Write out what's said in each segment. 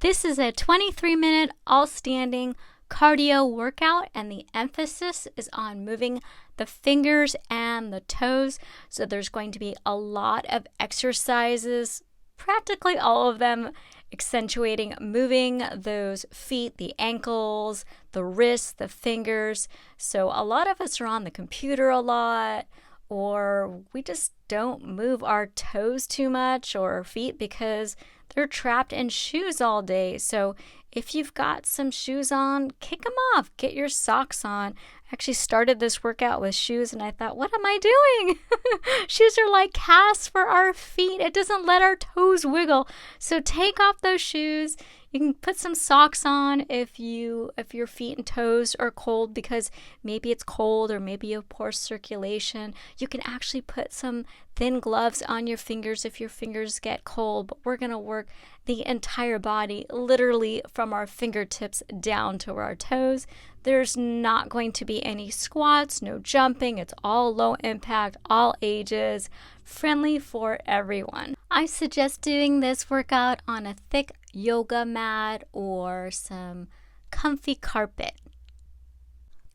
This is a 23-minute all-standing cardio workout, and the emphasis is on moving the fingers and the toes. So there's going to be a lot of exercises, practically all of them accentuating moving those feet, the ankles, the wrists, the fingers. So a lot of us are on the computer a lot, or we just don't move our toes too much or our feet because they're trapped in shoes all day. So if you've got some shoes on, kick them off. Get your socks on. I actually started this workout with shoes and I thought, what am I doing? Shoes are like casts for our feet. It doesn't let our toes wiggle. So take off those shoes. You can put some socks on if your feet and toes are cold because maybe it's cold or maybe you have poor circulation. You can actually put some thin gloves on your fingers if your fingers get cold. But we're going to work the entire body, literally from our fingertips down to our toes. There's not going to be any squats, no jumping. It's all low impact, all ages, friendly for everyone. I suggest doing this workout on a thick yoga mat or some comfy carpet.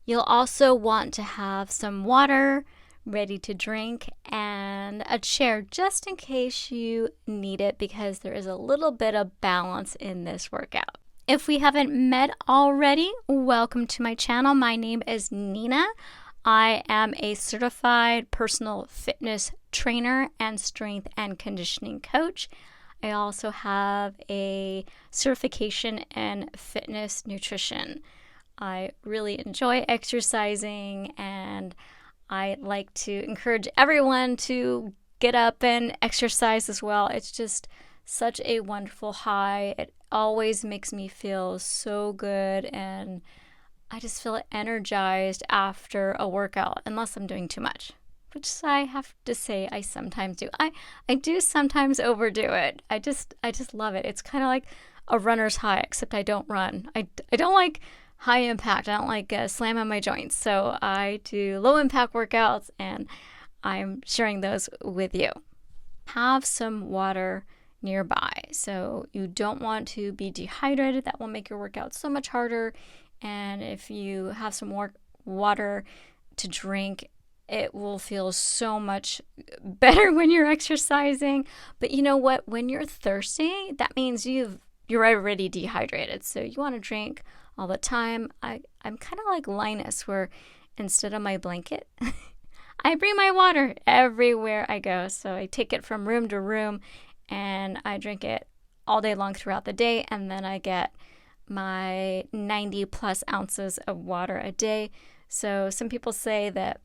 You'll also want to have some water ready to drink and a chair just in case you need it because there is a little bit of balance in this workout. If we haven't met already, welcome to my channel. My name is Nina. I am a certified personal fitness trainer and strength and conditioning coach. I also have a certification in fitness nutrition. I really enjoy exercising and I like to encourage everyone to get up and exercise as well. It's just such a wonderful high. It always makes me feel so good and I just feel energized after a workout, unless I'm doing too much, which I have to say I sometimes do. I do sometimes overdo it. I just love it. It's kind of like a runner's high, except I don't run. I don't like high impact. I don't like slamming my joints. So I do low impact workouts and I'm sharing those with you. Have some water nearby. So you don't want to be dehydrated. That will make your workout so much harder. And if you have some more water to drink, it will feel so much better when you're exercising. But you know what? When you're thirsty, that means you're already dehydrated. So you want to drink all the time. I'm kind of like Linus, where instead of my blanket, I bring my water everywhere I go. So I take it from room to room and I drink it all day long throughout the day. And then I get my 90 plus ounces of water a day. So some people say that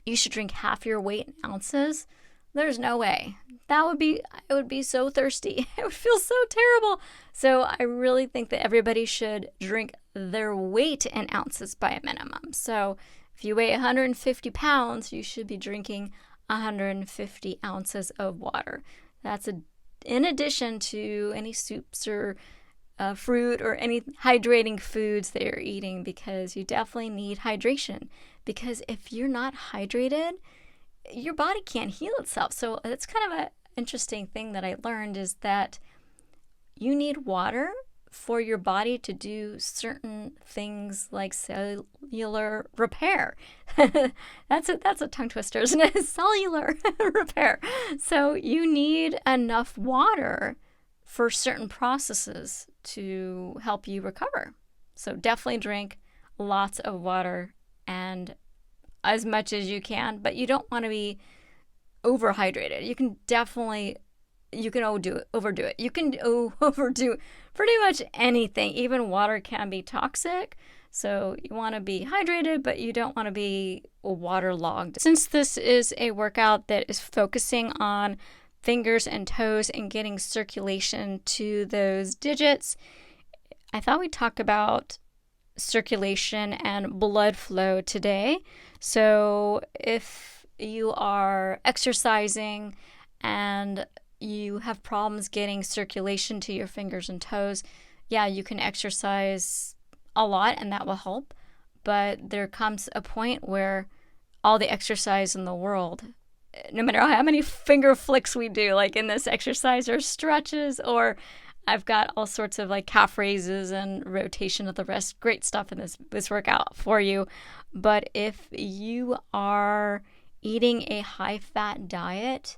you should drink half your weight in ounces. There's no way. I would be so thirsty. It would feel so terrible. So I really think that everybody should drink their weight in ounces by a minimum. So if you weigh 150 pounds, you should be drinking 150 ounces of water. That's in addition to any soups or fruit or any hydrating foods that you're eating, because you definitely need hydration. Because if you're not hydrated, your body can't heal itself. So that's kind of an interesting thing that I learned, is that you need water for your body to do certain things like cellular repair. That's a tongue twister, isn't it? Cellular repair. So you need enough water for certain processes to help you recover. So definitely drink lots of water and as much as you can, but you don't want to be overhydrated. You can overdo it. You can overdo pretty much anything. Even water can be toxic. So you want to be hydrated, but you don't want to be waterlogged. Since this is a workout that is focusing on fingers and toes and getting circulation to those digits, I thought we'd talk about circulation and blood flow today. So if you are exercising and you have problems getting circulation to your fingers and toes, yeah, you can exercise a lot and that will help. But there comes a point where all the exercise in the world, no matter how many finger flicks we do, like in this exercise, or stretches, or I've got all sorts of like calf raises and rotation of the wrist. Great stuff in this workout for you. But if you are eating a high-fat diet,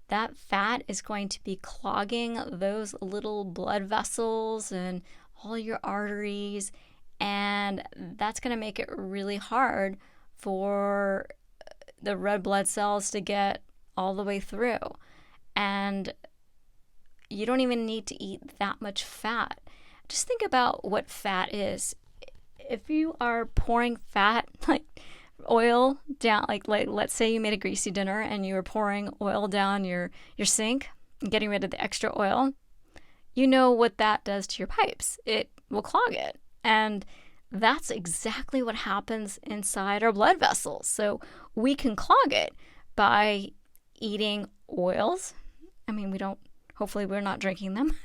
that fat is going to be clogging those little blood vessels and all your arteries, and that's going to make it really hard for the red blood cells to get all the way through. And you don't even need to eat that much fat. Just think about what fat is. If you are pouring fat, like oil down, like let's say you made a greasy dinner and you were pouring oil down your sink and getting rid of the extra oil, you know what that does to your pipes. It will clog it. And that's exactly what happens inside our blood vessels. So we can clog it by eating oils. I mean, hopefully we're not drinking them,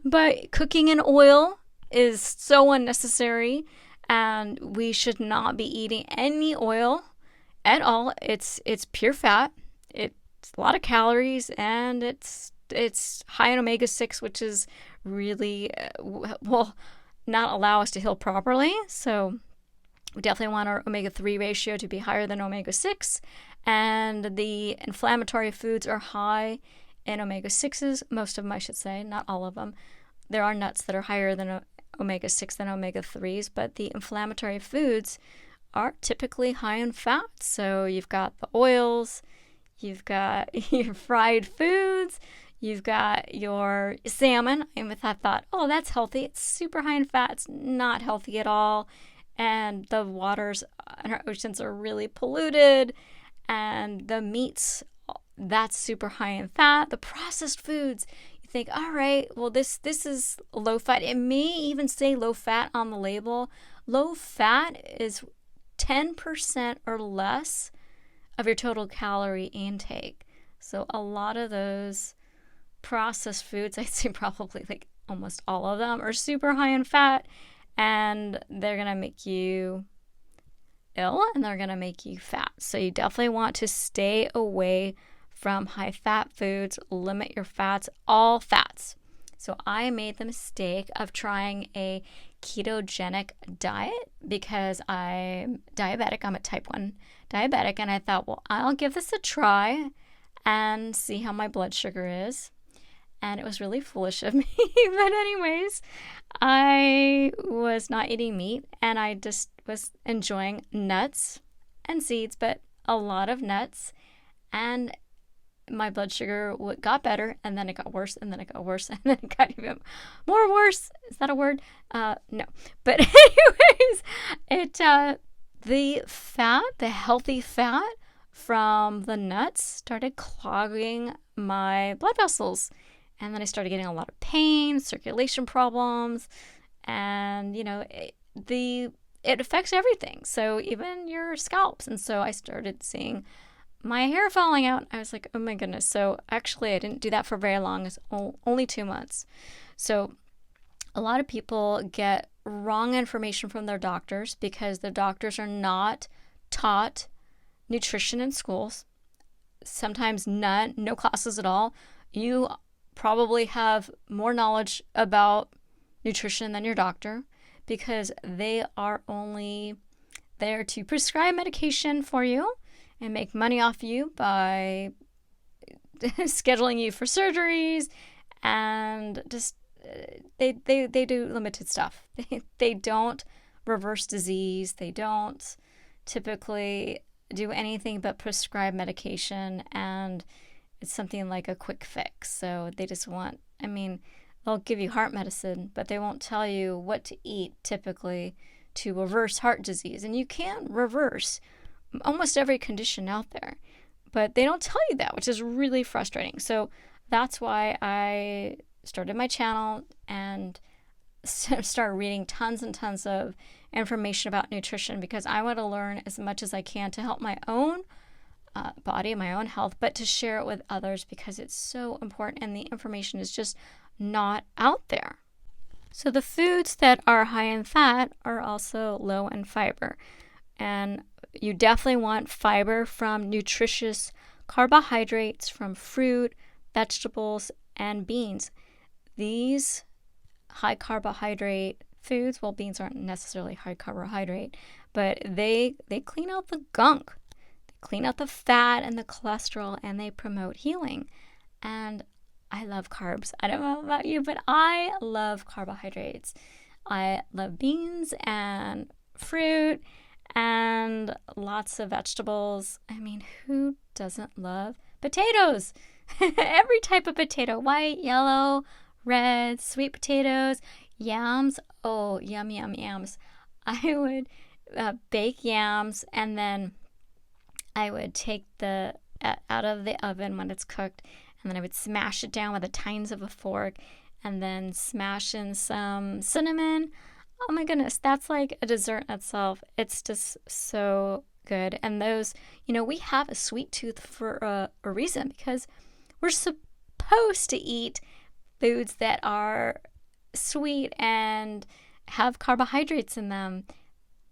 but cooking in oil is so unnecessary, and we should not be eating any oil at all. It's pure fat. It's a lot of calories, and it's high in omega-6, which is really will not allow us to heal properly. So we definitely want our omega-3 ratio to be higher than omega-6, and the inflammatory foods are high in omega-6s, most of them I should say, not all of them. There are nuts that are higher than omega-6 than omega-3s, but the inflammatory foods are typically high in fat. So you've got the oils, you've got your fried foods, you've got your salmon. And I thought, oh, that's healthy. It's super high in fat. It's not healthy at all. And the waters in our oceans are really polluted. And the meats, that's super high in fat. The processed foods, you think, all right, well, this is low fat. It may even say low fat on the label. Low fat is 10% or less of your total calorie intake. So a lot of those processed foods, I'd say probably like almost all of them, are super high in fat, and they're going to make you ill and they're going to make you fat. So you definitely want to stay away from high fat foods. Limit your fats, all fats. So I made the mistake of trying a ketogenic diet because I'm diabetic. I'm a type 1 diabetic, and I thought, well, I'll give this a try and see how my blood sugar is. And it was really foolish of me. But anyways, I was not eating meat, and I just was enjoying nuts and seeds, but a lot of nuts. And my blood sugar got better, and then it got worse, and then it got worse, and then it got even more worse. Is that a word? No. But anyways, the fat, the healthy fat from the nuts started clogging my blood vessels. And then I started getting a lot of pain, circulation problems, and, it affects everything. So even your scalps. And so I started seeing my hair falling out. I was like, oh my goodness. So actually I didn't do that for very long. It's only 2 months. So a lot of people get wrong information from their doctors because the doctors are not taught nutrition in schools. Sometimes no classes at all. You probably have more knowledge about nutrition than your doctor because they are only there to prescribe medication for you and make money off you by scheduling you for surgeries, and just they do limited stuff. They don't reverse disease. They don't typically do anything but prescribe medication, and it's something like a quick fix. So they just want, they'll give you heart medicine, but they won't tell you what to eat typically to reverse heart disease. And you can reverse almost every condition out there, but they don't tell you that, which is really frustrating. So that's why I started my channel and started reading tons and tons of information about nutrition, because I want to learn as much as I can to help my own body, my own health, but to share it with others because it's so important and the information is just not out there. So the foods that are high in fat are also low in fiber. And you definitely want fiber from nutritious carbohydrates from fruit, vegetables, and beans. these high carbohydrate foods, well, beans aren't necessarily high carbohydrate, but they clean out the gunk. They clean out the fat and the cholesterol, and they promote healing. And I love carbs. I don't know about you, but I love carbohydrates. I love beans and fruit and lots of vegetables. I mean, who doesn't love potatoes? Every type of potato, white, yellow, red, sweet potatoes, yams. Oh, yum, yum, yams. I would bake yams, and then I would take the out of the oven when it's cooked, and then I would smash it down with the tines of a fork, and then smash in some cinnamon. Oh my goodness, that's like a dessert in itself. It's just so good. And those, we have a sweet tooth for a reason, because we're supposed to eat foods that are sweet and have carbohydrates in them.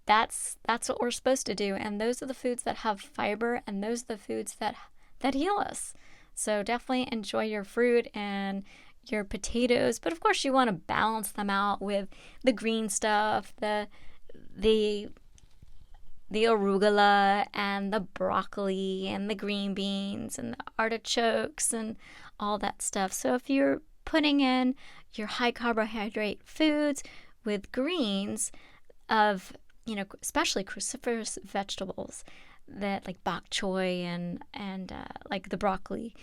That's what we're supposed to do. And those are the foods that have fiber, and those are the foods that heal us. So definitely enjoy your fruit and your potatoes, but of course you want to balance them out with the green stuff, the arugula and the broccoli and the green beans and the artichokes and all that stuff. So if you're putting in your high carbohydrate foods with greens of, especially cruciferous vegetables that like bok choy and like the broccoli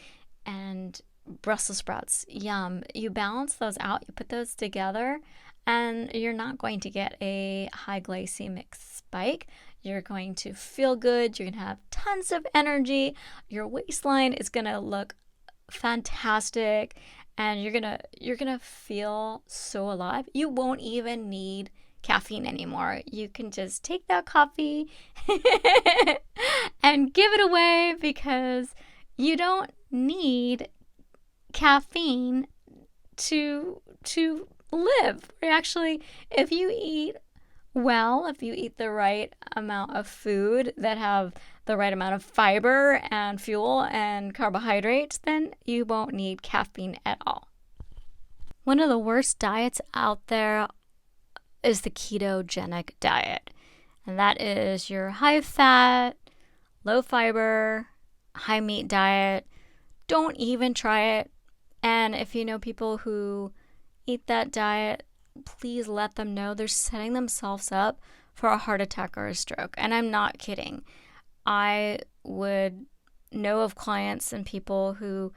and Brussels sprouts, yum. You balance those out, you put those together, and you're not going to get a high glycemic spike. You're going to feel good. You're going to have tons of energy. Your waistline is going to look fantastic, and you're going to feel so alive. You won't even need caffeine anymore. You can just take that coffee and give it away, because you don't need caffeine to live. Actually, if you eat well, if you eat the right amount of food that have the right amount of fiber and fuel and carbohydrates, then you won't need caffeine at all. One of the worst diets out there is the ketogenic diet. And that is your high fat, low fiber, high meat diet. Don't even try it. And if you know people who eat that diet, please let them know they're setting themselves up for a heart attack or a stroke. And I'm not kidding. I would know of clients and people who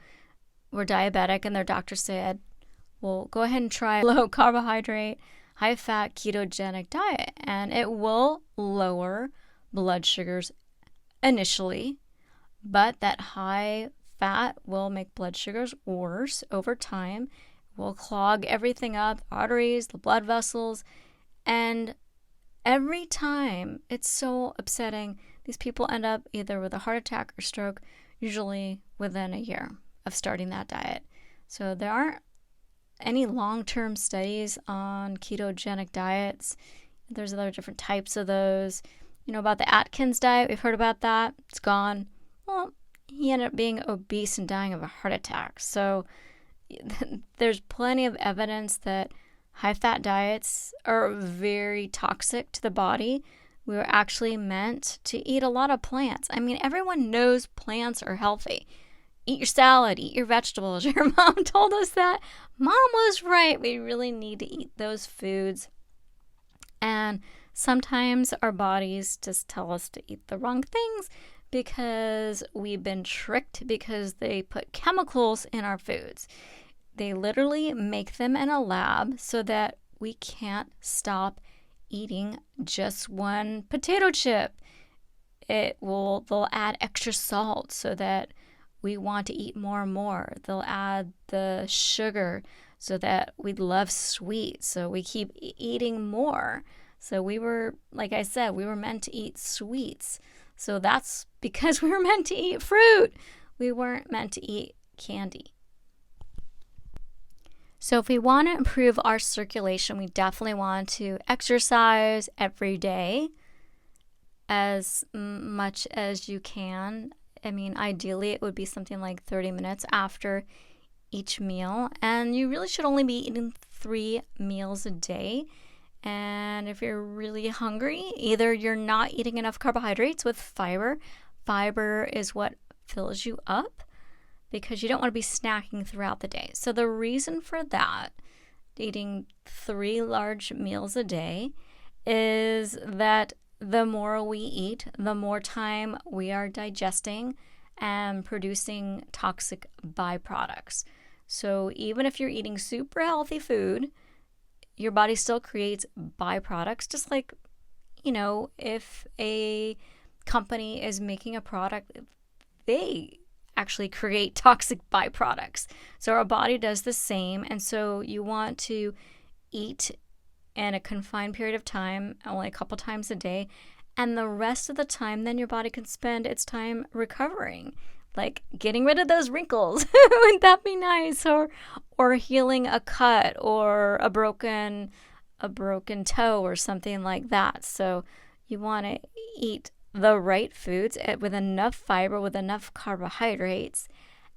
were diabetic, and their doctor said, well, go ahead and try low carbohydrate, high fat ketogenic diet, and it will lower blood sugars initially, but that high fat will make blood sugars worse over time, will clog everything up, the arteries, the blood vessels, and every time it's so upsetting. These people end up either with a heart attack or stroke, usually within a year of starting that diet. So there aren't any long-term studies on ketogenic diets. There's other different types of those. About the Atkins diet, we've heard about that. It's gone. Well, he ended up being obese and dying of a heart attack. So there's plenty of evidence that high-fat diets are very toxic to the body. We were actually meant to eat a lot of plants. I mean, everyone knows plants are healthy. Eat your salad, eat your vegetables. Your mom told us that. Mom was right. We really need to eat those foods. And sometimes our bodies just tell us to eat the wrong things because we've been tricked, because they put chemicals in our foods. They literally make them in a lab so that we can't stop eating just one potato chip. They'll add extra salt so that we want to eat more and more. They'll add the sugar so that we love sweet, so we keep eating more. So like I said, we were meant to eat sweets. So that's because we were meant to eat fruit. We weren't meant to eat candy. So if we want to improve our circulation, we definitely want to exercise every day as much as you can. I mean, ideally, it would be something like 30 minutes after each meal, and you really should only be eating 3 meals a day. And if you're really hungry, either you're not eating enough carbohydrates with fiber. Fiber is what fills you up because you don't want to be snacking throughout the day. So the reason for that, eating 3 large meals a day, is that the more we eat, the more time we are digesting and producing toxic byproducts. So even if you're eating super healthy food, your body still creates byproducts, just like, if a company is making a product, they actually create toxic byproducts. So our body does the same. And so you want to eat in a confined period of time, only a couple times a day. And the rest of the time, then your body can spend its time recovering, like getting rid of those wrinkles. Wouldn't that be nice? Or healing a cut or a broken toe or something like that. So you want to eat the right foods with enough fiber, with enough carbohydrates,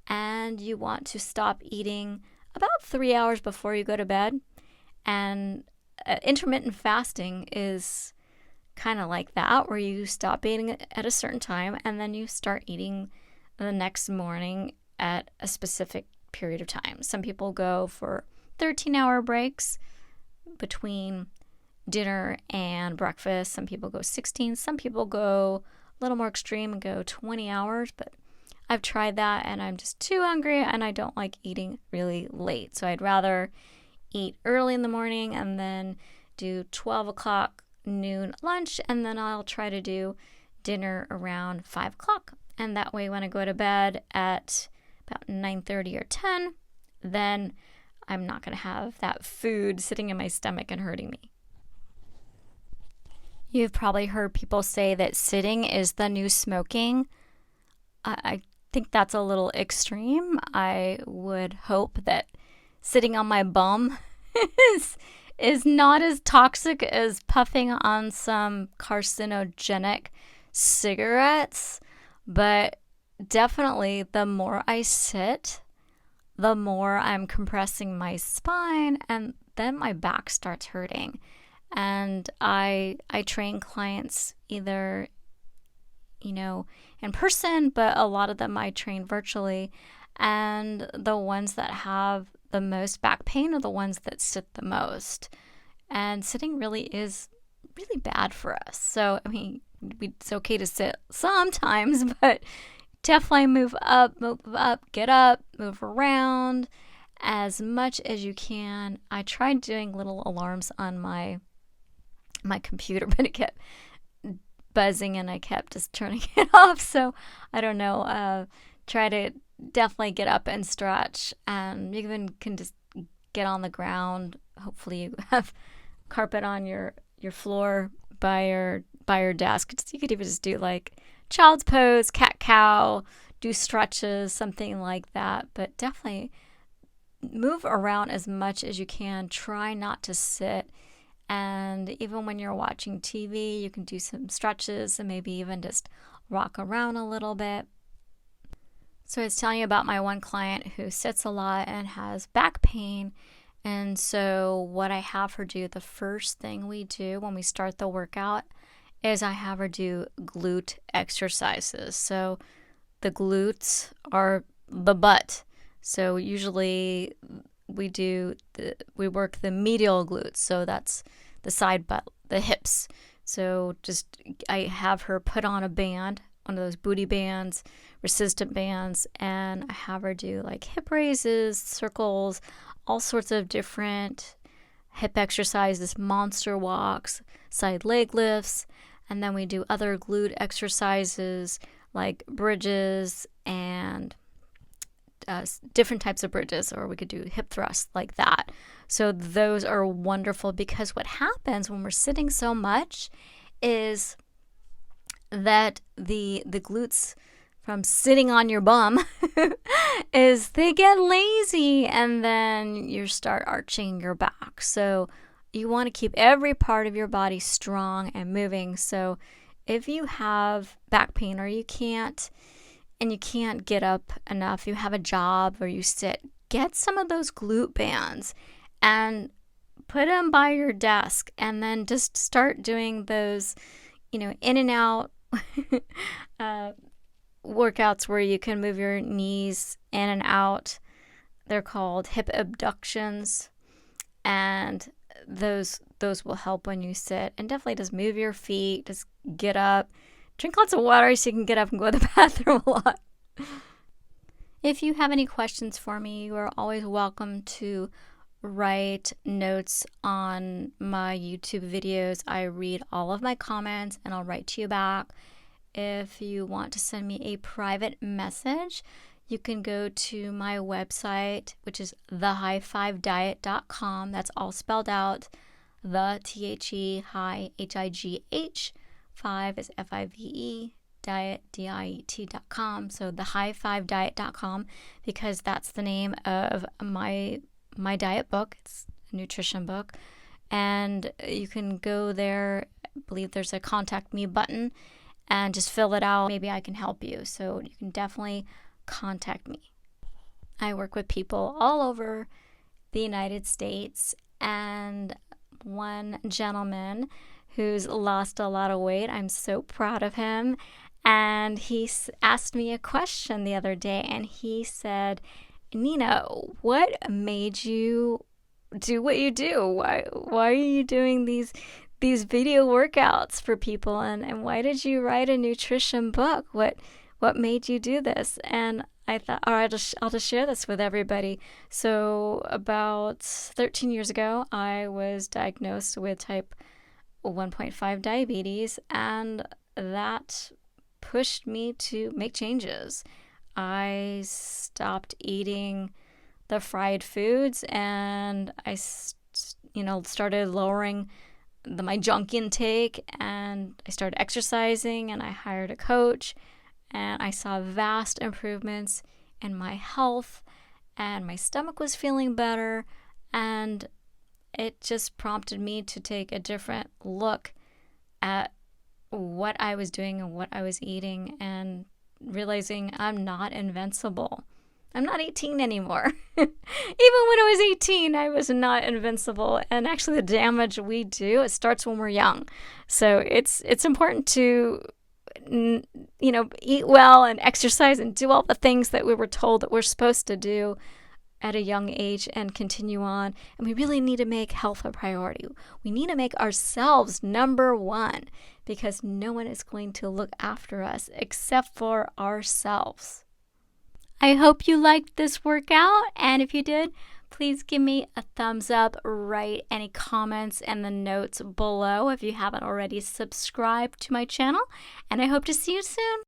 and you want to stop eating about 3 hours before you go to bed. And intermittent fasting is kind of like that, where you stop eating at a certain time and then you start eating the next morning at a specific period of time. Some people go for 13-hour breaks between dinner and breakfast. Some people go 16. Some people go a little more extreme and go 20 hours. But I've tried that and I'm just too hungry and I don't like eating really late. So I'd rather eat early in the morning and then do 12 o'clock noon lunch, and then I'll try to do dinner around 5 o'clock. And that way when I go to bed at about 9:30 or 10, then I'm not going to have that food sitting in my stomach and hurting me. You've probably heard people say that sitting is the new smoking. I think that's a little extreme. I would hope that sitting on my bum is not as toxic as puffing on some carcinogenic cigarettes. But definitely the more I sit, the more I'm compressing my spine, and then my back starts hurting. And I train clients either, in person, but a lot of them I train virtually. And the ones that have the most back pain are the ones that sit the most. And sitting really is really bad for us. So, it's okay to sit sometimes, but definitely move up, get up, move around as much as you can. I tried doing little alarms on my computer, but it kept buzzing and I kept just turning it off. So I don't know. Try to definitely get up and stretch, and you even can just get on the ground. Hopefully you have carpet on your floor by your desk. You could even just do like child's pose, cat cow, do stretches, something like that. But definitely move around as much as you can. Try not to sit. And even when you're watching TV, you can do some stretches and maybe even just rock around a little bit. So I was telling you about my one client who sits a lot and has back pain. And so what I have her do, the first thing we do when we start the workout is I have her do glute exercises. So the glutes are the butt. So usually we work the medial glutes. So that's the side butt, the hips. So I have her put on a band, one of those booty bands, resistant bands, and I have her do like hip raises, circles, all sorts of different hip exercises, monster walks, side leg lifts, and then we do other glute exercises like bridges and different types of bridges, or we could do hip thrusts like that. So those are wonderful because what happens when we're sitting so much is that the glutes from sitting on your bum is they get lazy, and then you start arching your back. So you want to keep every part of your body strong and moving. So if you have back pain or you can't get up enough, you have a job or you sit get some of those glute bands and put them by your desk, and then just start doing those, in and out workouts where you can move your knees in and out. They're called hip abductions, and those will help when you sit. And definitely just move your feet, just get up, drink lots of water so you can get up and go to the bathroom a lot. If you have any questions for me, you are always welcome to write notes on my YouTube videos. I read all of my comments and I'll write to you back. If you want to send me a private message, you can go to my website, which is thehigh5diet.com. That's all spelled out. The THE high HIGH, 5 is FIVE, diet DIET.com. So thehigh5diet.com, because that's the name of my diet book. It's a nutrition book, and you can go there. I believe there's a contact me button, and just fill it out. Maybe I can help you. So you can definitely contact me. I work with people all over the United States, and one gentleman who's lost a lot of weight, I'm so proud of him, and he asked me a question the other day, and he said, Nina, what made you do what you do? Why are you doing these video workouts for people, and why did you write a nutrition book? What made you do this? And I thought, all right, I'll just share this with everybody. So about 13 years ago, I was diagnosed with type 1.5 diabetes, and that pushed me to make changes. I stopped eating the fried foods, and I started lowering my junk intake, and I started exercising, and I hired a coach, and I saw vast improvements in my health, and my stomach was feeling better, and it just prompted me to take a different look at what I was doing and what I was eating, and realizing I'm not invincible. I'm not 18 anymore. Even when I was 18, I was not invincible. And actually, the damage we do, it starts when we're young. So it's important to eat well and exercise and do all the things that we were told that we're supposed to do at a young age and continue on. And we really need to make health a priority. We need to make ourselves number one, because no one is going to look after us except for ourselves. I hope you liked this workout, and if you did, please give me a thumbs up, write any comments in the notes below if you haven't already subscribed to my channel, and I hope to see you soon.